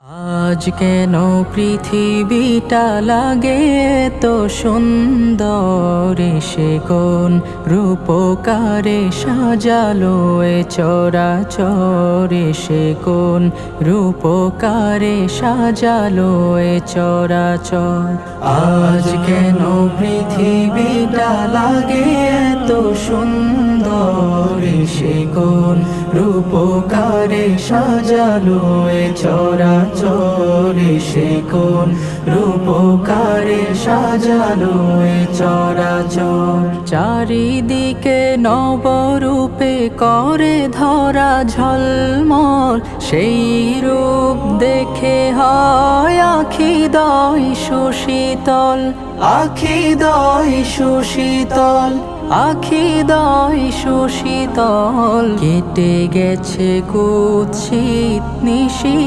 আজ কেন পৃথিবীটা লাগে তো সুন্দর, সে কোন রূপকারে সাজালো এ চরাচর, সে কোন রূপকারে সাজালো এ চরাচর। আজ কেন পৃথিবীটা লাগে তো সুন্দর, সে কোন রূপকারে সাজালো এ চরাচর, সে কোন রূপকারে সাজালো এ চরাচর। চারিদিকে নবরূপে করে ধরা ঝলমল, সেই রূপ দেখে হয় আখিদয় সুশীতল, আখিদয় সুশীতল, আখিদয় সুশীতল। কেটে গেছে কুৎসিত নিশি